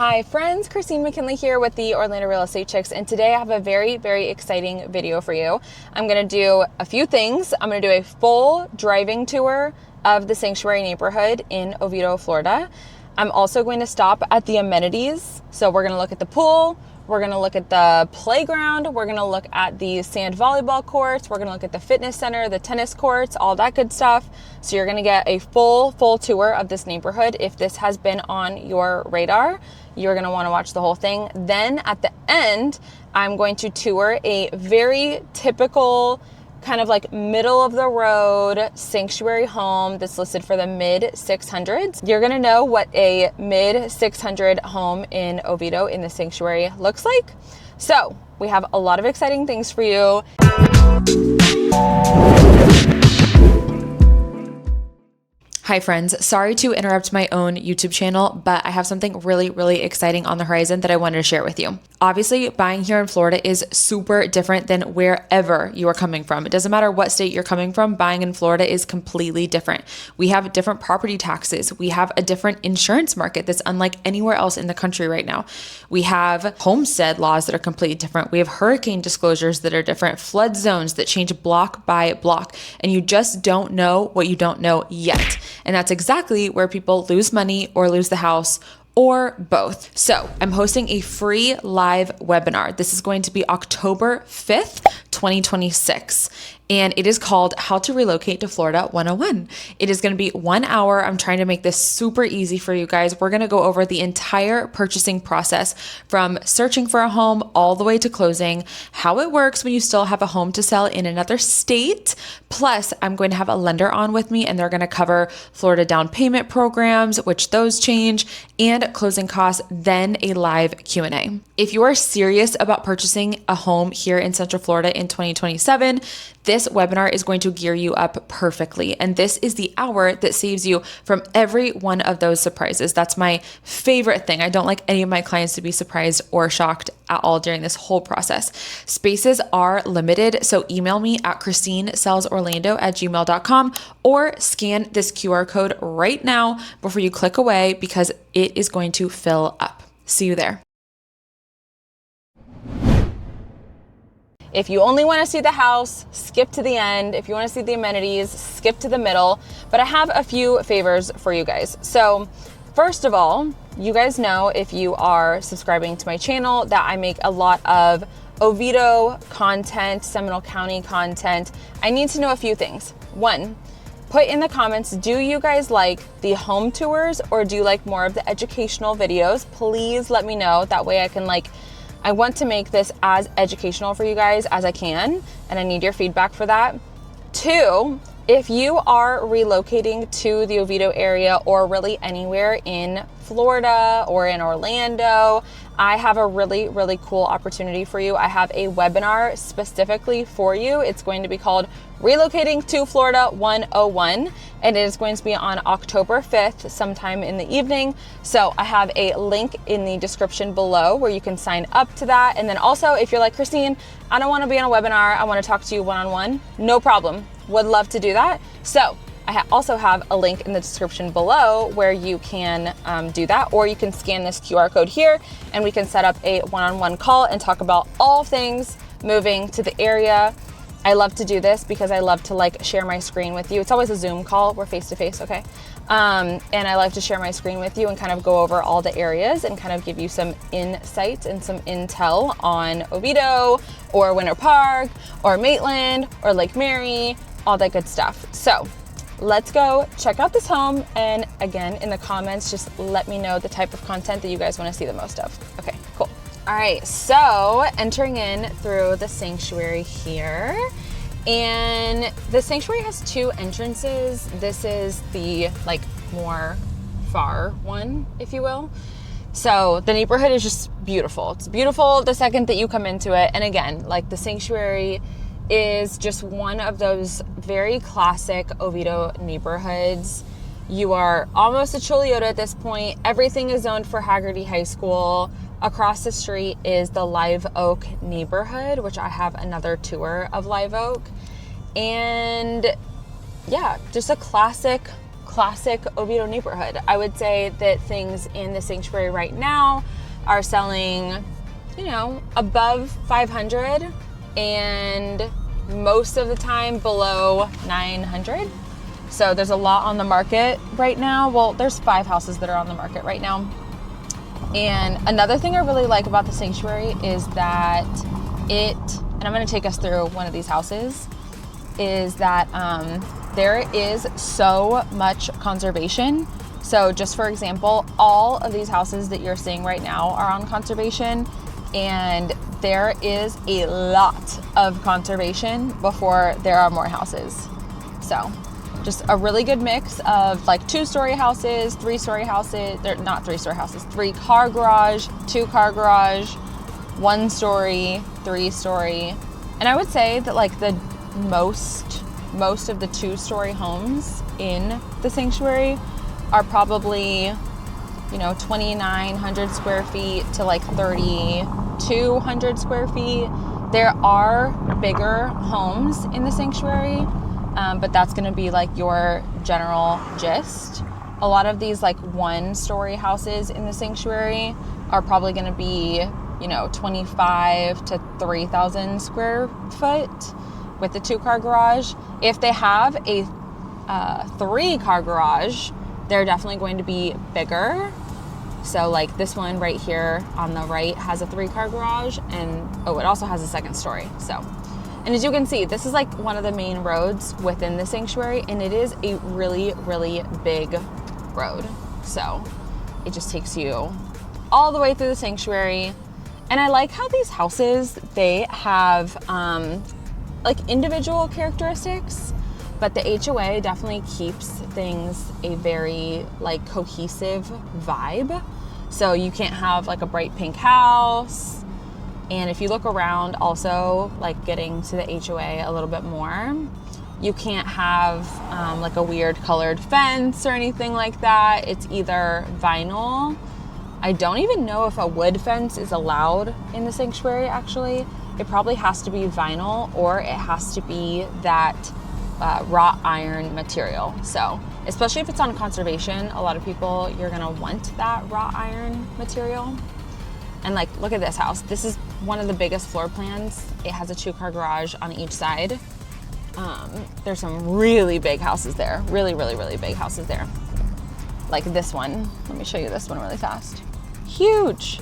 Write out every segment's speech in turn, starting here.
Hi friends, Kristine McKinley here with the Orlando Real Estate Chicks, and today I have a very, very exciting video for you. I'm gonna do a few things. I'm gonna do a full driving tour of the Sanctuary neighborhood in Oviedo, Florida. I'm also going to stop at the amenities. So we're gonna look at the pool, we're gonna look at the playground, we're gonna look at the sand volleyball courts, we're gonna look at the fitness center, the tennis courts, all that good stuff. So you're gonna get a full tour of this neighborhood. If this has been on your radar, you're gonna wanna watch the whole thing. Then at the end, I'm going to tour a very typical kind of like middle of the road sanctuary home that's listed for the mid 600s. You're gonna know what a mid 600 home in Oviedo in the sanctuary looks like. So we have a lot of exciting things for you. Hi friends, sorry to interrupt my own YouTube channel, but I have something really exciting on the horizon that I wanted to share with you. Obviously, buying here in Florida is super different than wherever you are coming from. It doesn't matter what state you're coming from, buying in Florida is completely different. We have different property taxes. We have a different insurance market that's unlike anywhere else in the country right now. We have homestead laws that are completely different. We have hurricane disclosures that are different, flood zones that change block by block, and you just don't know what you don't know yet. And that's exactly where people lose money or lose the house or both. So I'm hosting a free live webinar. This is going to be October 5th, 2026. And it is called How to Relocate to Florida 101. It is going to be 1 hour. I'm trying to make this super easy for you guys. We're going to go over the entire purchasing process from searching for a home all the way to closing, how it works when you still have a home to sell in another state. Plus, I'm going to have a lender on with me, and they're going to cover Florida down payment programs, which those change, and closing costs, then a live Q&A. If you are serious about purchasing a home here in Central Florida in 2027, this webinar is going to gear you up perfectly. And this is the hour that saves you from every one of those surprises. That's my favorite thing. I don't like any of my clients to be surprised or shocked at all during this whole process. Spaces are limited, so email me at christinesellsorlando@gmail.com or scan this QR code right now before you click away, because it is going to fill up. See you there. If you only want to see the house, skip to the end. If you want to see the amenities, skip to the middle. But I have a few favors for you guys. So first of all, you guys know, if you are subscribing to my channel, that I make a lot of Oviedo content, Seminole County content. I need to know a few things. One, put in the comments, do you guys like the home tours or do you like more of the educational videos? Please let me know. That way I want to make this as educational for you guys as I can, and I need your feedback for that. Two, if you are relocating to the Oviedo area or really anywhere in Florida or in Orlando, I have a really cool opportunity for you. I have a webinar specifically for you. It's going to be called Relocating to Florida 101, and it is going to be on October 5th, sometime in the evening. So I have a link in the description below where you can sign up to that. And then also, if you're like, Kristine, I don't want to be on a webinar, I want to talk to you one-on-one, no problem. Would love to do that. So I also have a link in the description below where you can do that, or you can scan this QR code here and we can set up a one-on-one call and talk about all things moving to the area. I love to do this because I love to share my screen with you. It's always a Zoom call, we're face to face, okay? And I love to share my screen with you and kind of go over all the areas and kind of give you some insight and some intel on Oviedo or Winter Park or Maitland or Lake Mary, all that good stuff. So let's go check out this home. And again, in the comments, just let me know the type of content that you guys want to see the most of. Okay, cool. All right, so entering in through the sanctuary here, and the sanctuary has two entrances. This is the more far one, if you will. So the neighborhood is just beautiful. It's beautiful the second that you come into it. And again, the sanctuary is just one of those very classic Oviedo neighborhoods. You are almost at Chuluota at this point. Everything is zoned for Hagerty High School. Across the street is the Live Oak neighborhood, which I have another tour of Live Oak. And yeah, just a classic classic Oviedo neighborhood. I would say that things in the sanctuary right now are selling, you know, above 500 and most of the time below 900. So there's a lot on the market right now. Well, there's 5 houses that are on the market right now. And another thing I really like about the sanctuary is that and I'm going to take us through one of these houses, is that there is so much conservation. So just for example, all of these houses that you're seeing right now are on conservation, and there is a lot of conservation before there are more houses. So just a really good mix of like 2-story houses, 3-story houses. They're not 3-story houses, 3-car garage, 2-car garage, 1-story, 3-story. And I would say that like the most of the 2-story homes in the sanctuary are probably, you know, 2,900 square feet to like 3,200 square feet. There are bigger homes in the sanctuary, but that's going to be like your general gist. A lot of these like 1-story houses in the sanctuary are probably going to be, you know, 25 to 3,000 square foot with the 2-car garage. If they have a 3-car garage, they're definitely going to be bigger. So like this one right here on the right has a 3-car garage, and it also has a 2nd story. So, and as you can see, this is like one of the main roads within the sanctuary, and it is a really, really big road. So it just takes you all the way through the sanctuary. And I like how these houses, they have like individual characteristics, but the HOA definitely keeps things a very like cohesive vibe. So you can't have like a bright pink house. And if you look around also, like getting to the HOA a little bit more, you can't have like a weird colored fence or anything like that. It's either vinyl. I don't even know if a wood fence is allowed in the sanctuary, actually. It probably has to be vinyl, or it has to be that wrought iron material. So, especially if it's on conservation, a lot of people, you're gonna want that wrought iron material. And like, look at this house. This is one of the biggest floor plans. It has a 2-car garage on each side. There's some really big houses there. Really, really, really big houses there. Like this one. Let me show you this one really fast. Huge.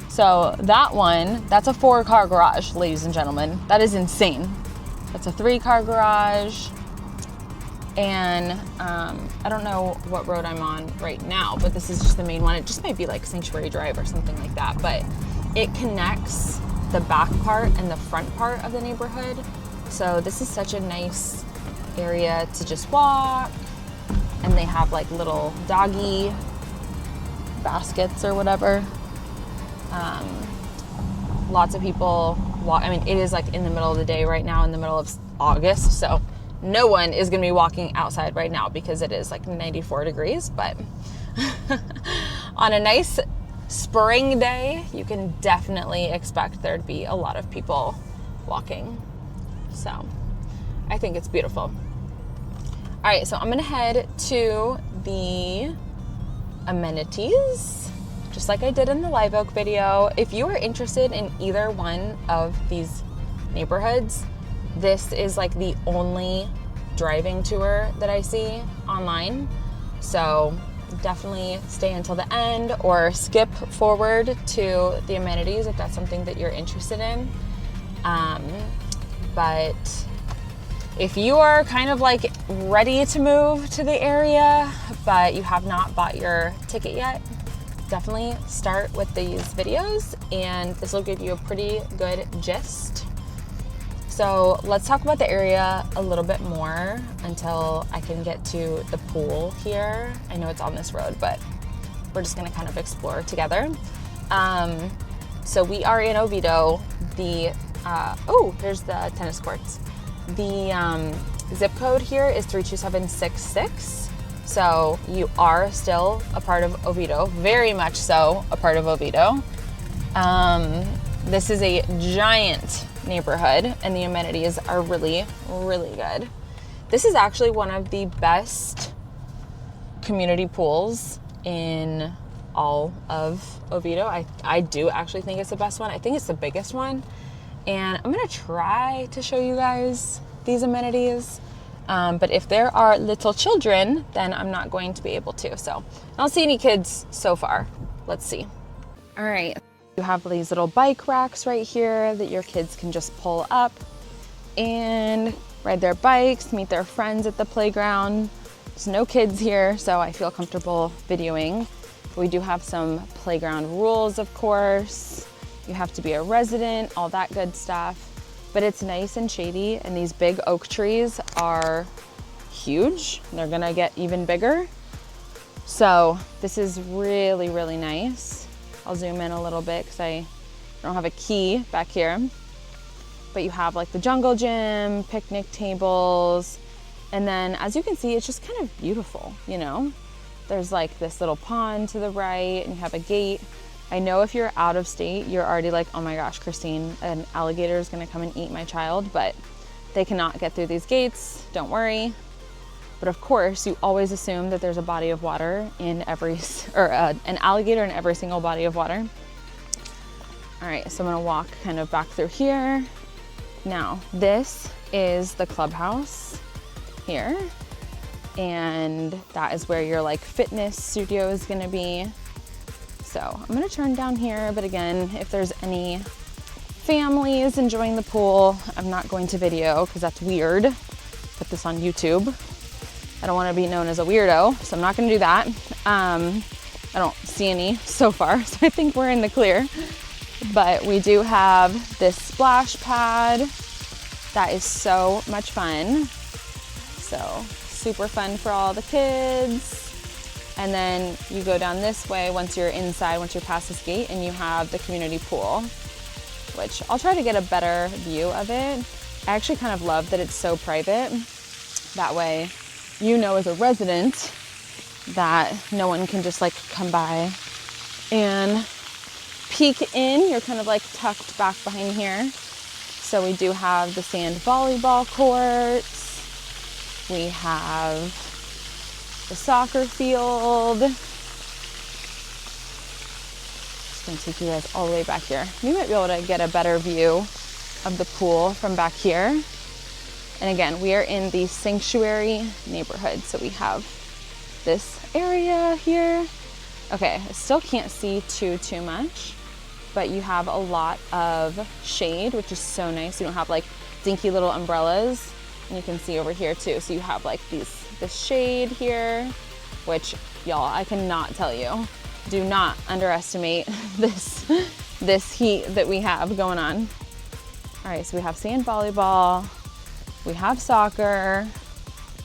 So that one, that's a 4-car garage, ladies and gentlemen. That is insane. That's a 3-car garage. And I don't know what road I'm on right now, but this is just the main one. It just might be like Sanctuary Drive or something like that, but it connects the back part and the front part of the neighborhood. So this is such a nice area to just walk. And they have like little doggy baskets or whatever. Lots of people walk. I mean, it is like in the middle of the day right now, in the middle of August, so no one is going to be walking outside right now because it is like 94 degrees, but on a nice spring day, you can definitely expect there to be a lot of people walking. So I think it's beautiful. All right, so I'm going to head to the amenities, just like I did in the Live Oak video. If you are interested in either one of these neighborhoods, this is like the only driving tour that I see online. So definitely stay until the end or skip forward to the amenities if that's something that you're interested in. But if you are kind of like ready to move to the area, but you have not bought your ticket yet, definitely start with these videos, and this will give you a pretty good gist. So let's talk about the area a little bit more until I can get to the pool here. I know it's on this road, but we're just gonna kind of explore together. So we are in Oviedo. Here's the tennis courts. The zip code here is 32766. So you are still a part of Oviedo, very much so a part of Oviedo. This is a giant neighborhood, and the amenities are really, really good. This is actually one of the best community pools in all of Oviedo. I do actually think it's the best one. I think it's the biggest one. And I'm gonna try to show you guys these amenities. But if there are little children, then I'm not going to be able to. So I don't see any kids so far. Let's see. All right, you have these little bike racks right here that your kids can just pull up and ride their bikes, meet their friends at the playground. There's no kids here, so I feel comfortable videoing. We do have some playground rules, of course. You have to be a resident, all that good stuff. But it's nice and shady, and these big oak trees are huge. They're gonna get even bigger. So this is really, really nice. I'll zoom in a little bit because I don't have a key back here. But you have like the jungle gym, picnic tables, and then as you can see, it's just kind of beautiful, you know? There's like this little pond to the right, and you have a gate. I know if you're out of state, you're already like, oh my gosh, Kristine, an alligator is gonna come and eat my child, but they cannot get through these gates, don't worry. But of course, you always assume that there's a body of water in every, an alligator in every single body of water. All right, so I'm gonna walk kind of back through here. Now, this is the clubhouse here. And that is where your like fitness studio is gonna be. So I'm gonna turn down here, but again, if there's any families enjoying the pool, I'm not going to video because that's weird. Put this on YouTube. I don't wanna be known as a weirdo, so I'm not gonna do that. I don't see any so far, so I think we're in the clear. But we do have this splash pad that is so much fun. So super fun for all the kids. And then you go down this way once you're inside, once you're past this gate, and you have the community pool, which I'll try to get a better view of it. I actually kind of love that it's so private. That way, you know as a resident that no one can just like come by and peek in. You're kind of like tucked back behind here. So we do have the sand volleyball courts. We have the soccer field. Just gonna take you guys all the way back here. You might be able to get a better view of the pool from back here. And again, we are in the sanctuary neighborhood. So we have this area here. Okay, I still can't see too much, but you have a lot of shade, which is so nice. You don't have like dinky little umbrellas. And you can see over here too. So you have like this shade here, which y'all, I cannot tell you. Do not underestimate this heat that we have going on. All right, so we have sand volleyball, we have soccer.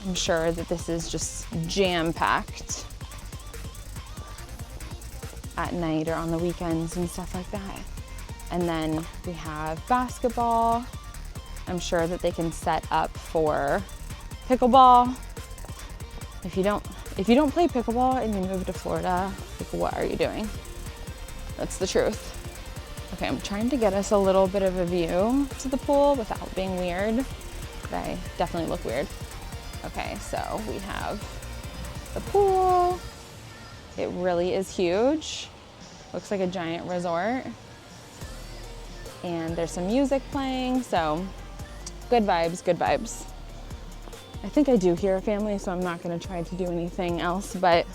I'm sure that this is just jam-packed at night or on the weekends and stuff like that. And then we have basketball. I'm sure that they can set up for pickleball. If you don't play pickleball and you move to Florida, like what are you doing? That's the truth. Okay, I'm trying to get us a little bit of a view to the pool without being weird, but I definitely look weird. Okay, so we have the pool. It really is huge. Looks like a giant resort. And there's some music playing, so good vibes, good vibes. I think I do hear a family, so I'm not gonna try to do anything else, but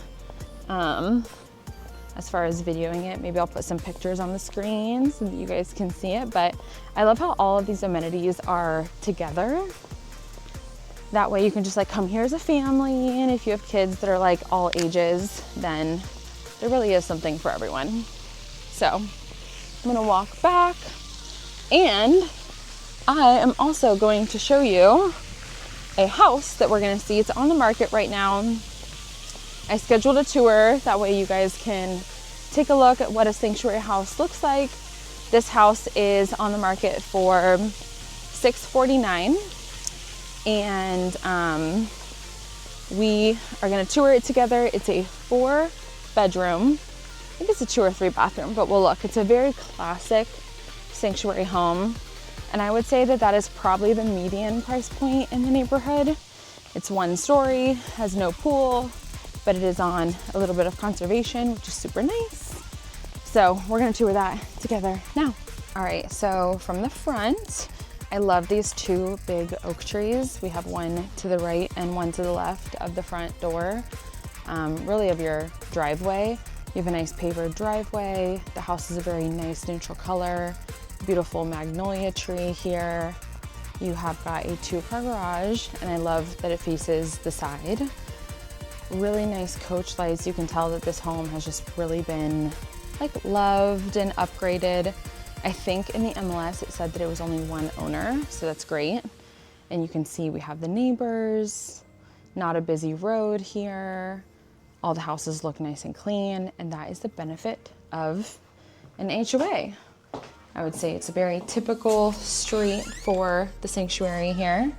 as far as videoing it, maybe I'll put some pictures on the screen so that you guys can see it. But I love how all of these amenities are together. That way you can just like come here as a family, and if you have kids that are like all ages, then there really is something for everyone. So I'm gonna walk back, and I am also going to show you a house that we're gonna see. It's on the market right now. I scheduled a tour, that way you guys can take a look at what a sanctuary house looks like. This house is on the market for $649, and we are gonna tour it together. It's a 4-bedroom, I think it's a 2 or 3 bathroom, but we'll look. It's a very classic sanctuary home. And I would say that that is probably the median price point in the neighborhood. It's 1 story, has no pool, but it is on a little bit of conservation, which is super nice. So we're gonna tour that together now. All right, so from the front, I love these two big oak trees. We have one to the right and one to the left of the front door, really of your driveway. You have a nice pavered driveway. The house is a very nice neutral color. Beautiful magnolia tree here. You have got a 2-car garage, and I love that it faces the side. Really nice coach lights. You can tell that this home has just really been like loved and upgraded. I think in the MLS it said that it was only one owner, so that's great. And you can see we have the neighbors, not a busy road here. All the houses look nice and clean, and that is the benefit of an HOA. I would say it's a very typical street for the sanctuary here.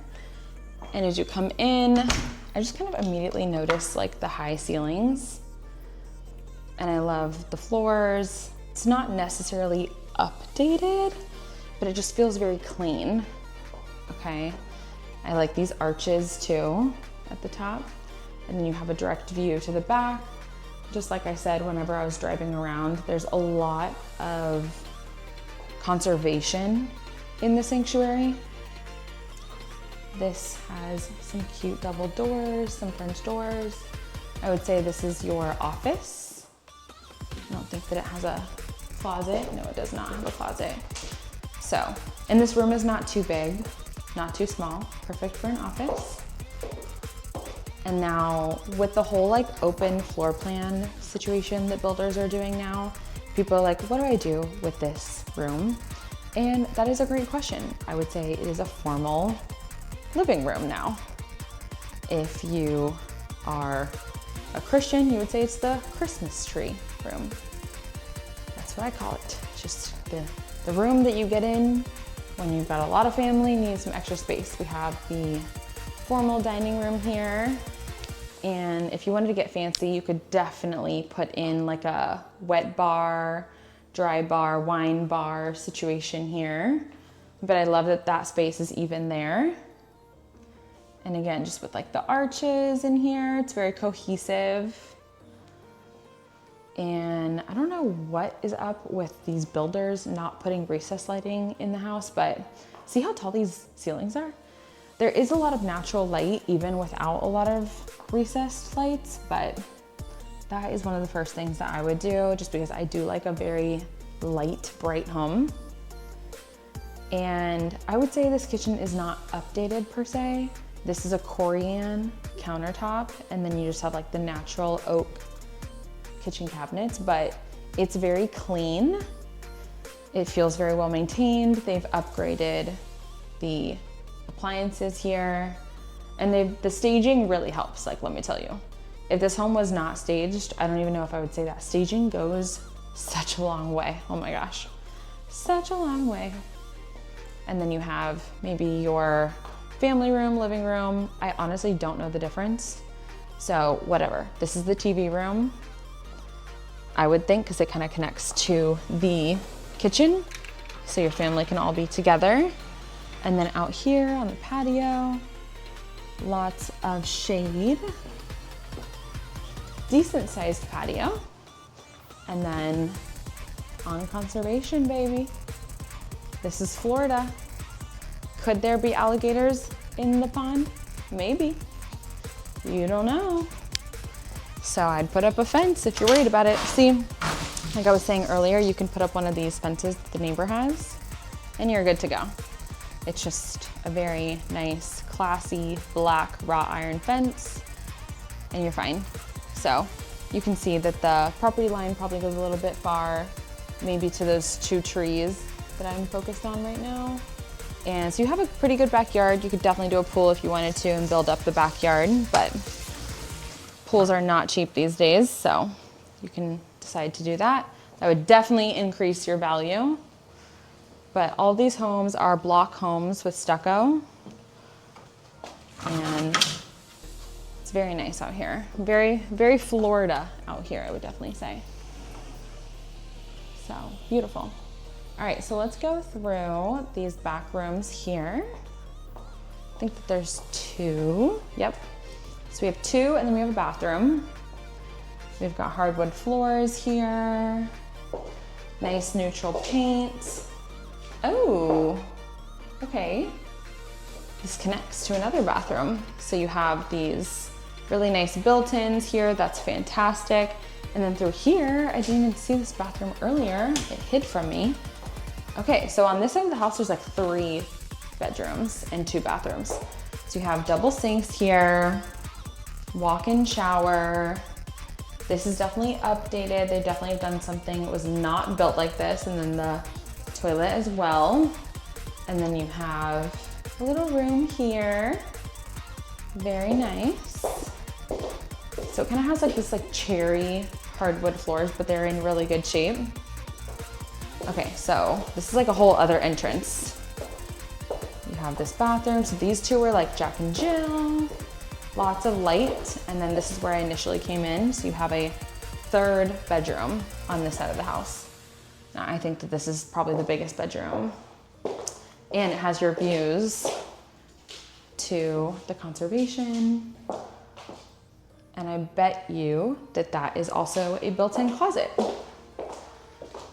And as you come in, I just kind of immediately notice like the high ceilings. And I love the floors. It's not necessarily updated, but it just feels very clean. Okay. I like these arches too at the top. And then you have a direct view to the back. Just like I said, whenever I was driving around, there's a lot of conservation in the sanctuary. This has some cute double doors, some French doors. I would say this is your office. I don't think that it has a closet. No, it does not have a closet. So, and this room is not too big, not too small, perfect for an office. And now with the whole like open floor plan situation that builders are doing now, people are like, what do I do with this room? And that is a great question. I would say it is a formal living room now. If you are a Christian, you would say it's the Christmas tree room. That's what I call it. Just the room that you get in when you've got a lot of family, need some extra space. We have the formal dining room here. And if you wanted to get fancy, you could definitely put in like a wet bar, dry bar, wine bar situation here. But I love that that space is even there. And again, just with like the arches in here, it's very cohesive. And I don't know what is up with these builders not putting recessed lighting in the house, but see how tall these ceilings are? There is a lot of natural light even without a lot of recessed lights, but that is one of the first things that I would do just because I do like a very light, bright home. And I would say this kitchen is not updated per se. This is a Corian countertop, and then you just have like the natural oak kitchen cabinets, but it's very clean. It feels very well maintained. They've upgraded the appliances here, and the staging really helps. Like, let me tell you, if this home was not staged, I don't even know if I would say that. Staging goes such a long way. Oh my gosh, such a long way. And then you have maybe your family room, living room. I honestly don't know the difference. So whatever, this is the TV room, I would think, because it kind of connects to the kitchen, so your family can all be together. And then out here on the patio, lots of shade, decent sized patio. And then on conservation, baby. This is Florida. Could there be alligators in the pond? Maybe. You don't know. So I'd put up a fence if you're worried about it. See, like I was saying earlier, you can put up one of these fences that the neighbor has, and you're good to go. It's just a very nice, classy, black wrought iron fence, and you're fine. So you can see that the property line probably goes a little bit far, maybe to those two trees that I'm focused on right now. And so you have a pretty good backyard. You could definitely do a pool if you wanted to and build up the backyard, but pools are not cheap these days, so you can decide to do that. That would definitely increase your value. But all these homes are block homes with stucco, and it's very nice out here. Very, very Florida out here, I would definitely say. So beautiful. All right, so let's go through these back rooms here. I think that there's two. Yep. So we have two, and then we have a bathroom. We've got hardwood floors here. Nice neutral paint. Oh, okay. This connects to another bathroom. So you have these really nice built-ins here. That's fantastic. And then through here, I didn't even see this bathroom earlier. It hid from me. Okay, so on this side of the house, there's like 3 bedrooms and 2 bathrooms. So you have double sinks here, walk-in shower. This is definitely updated. They definitely have done something. It was not built like this. And then the toilet as well. And then you have a little room here. Very nice. So it kind of has like this like cherry hardwood floors, but they're in really good shape. Okay, so this is like a whole other entrance. You have this bathroom. So these 2 were like Jack and Jill. Lots of light. And then this is where I initially came in. So you have a 3rd bedroom on this side of the house. Now I think that this is probably the biggest bedroom. And it has your views to the conservation. And I bet you that that is also a built-in closet.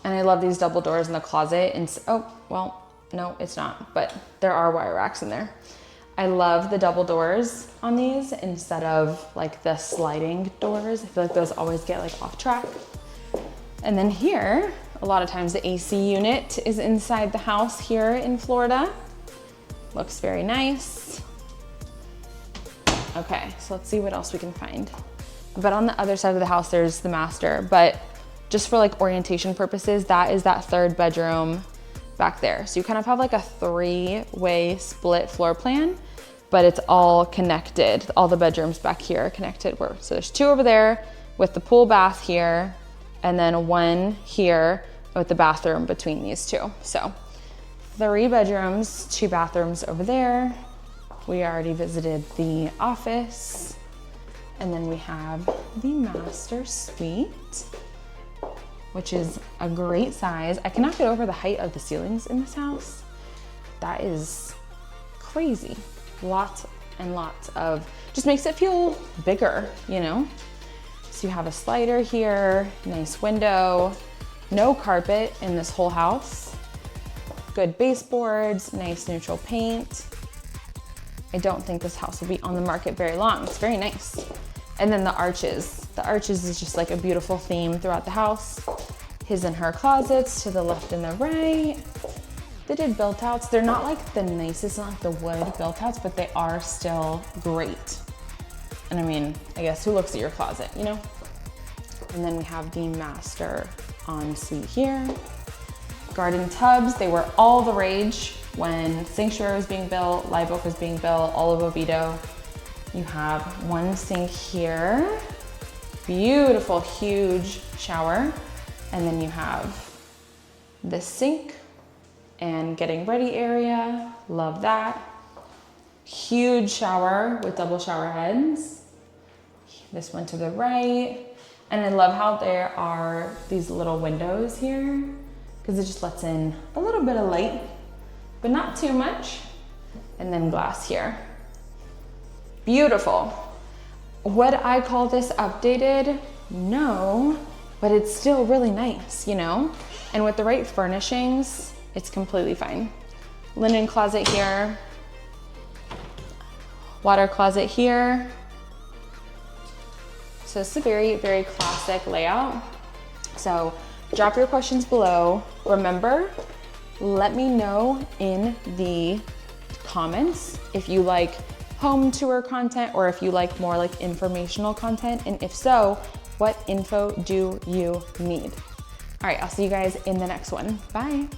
And I love these double doors in the closet. And oh, well, no, it's not, but there are wire racks in there. I love the double doors on these instead of like the sliding doors. I feel like those always get like off track. And then here, a lot of times the AC unit is inside the house here in Florida. Looks very nice. Okay, so let's see what else we can find. But on the other side of the house, there's the master. But just for like orientation purposes, that is that 3rd bedroom back there. So you kind of have like a 3-way split floor plan, but it's all connected. All the bedrooms back here are connected. So there's 2 over there with the pool bath here, and then 1 here with the bathroom between these 2. So 3 bedrooms, 2 bathrooms over there. We already visited the office. And then we have the master suite, which is a great size. I cannot get over the height of the ceilings in this house. That is crazy. Lots and lots of, just makes it feel bigger, you know? So you have a slider here, nice window, no carpet in this whole house. Good baseboards, nice neutral paint. I don't think this house will be on the market very long. It's very nice. And then the arches. The arches is just like a beautiful theme throughout the house. His and her closets to the left and the right. They did built outs. They're not like the nicest, not like the wood built outs, but they are still great. And I mean, I guess who looks at your closet, you know? And then we have the master ensuite here. Garden tubs, they were all the rage when Sanctuary was being built, Live Oak was being built, all of Oviedo. You have 1 sink here. Beautiful, huge shower. And then you have this sink and getting ready area. Love that. Huge shower with double shower heads. This one to the right. And I love how there are these little windows here because it just lets in a little bit of light, but not too much. And then glass here. Beautiful. Would I call this updated? No, but it's still really nice, you know? And with the right furnishings, it's completely fine. Linen closet here. Water closet here. So it's a very, very classic layout. So drop your questions below. Remember, let me know in the comments if you like home tour content or if you like more like informational content. And if so, what info do you need? All right, I'll see you guys in the next one. Bye.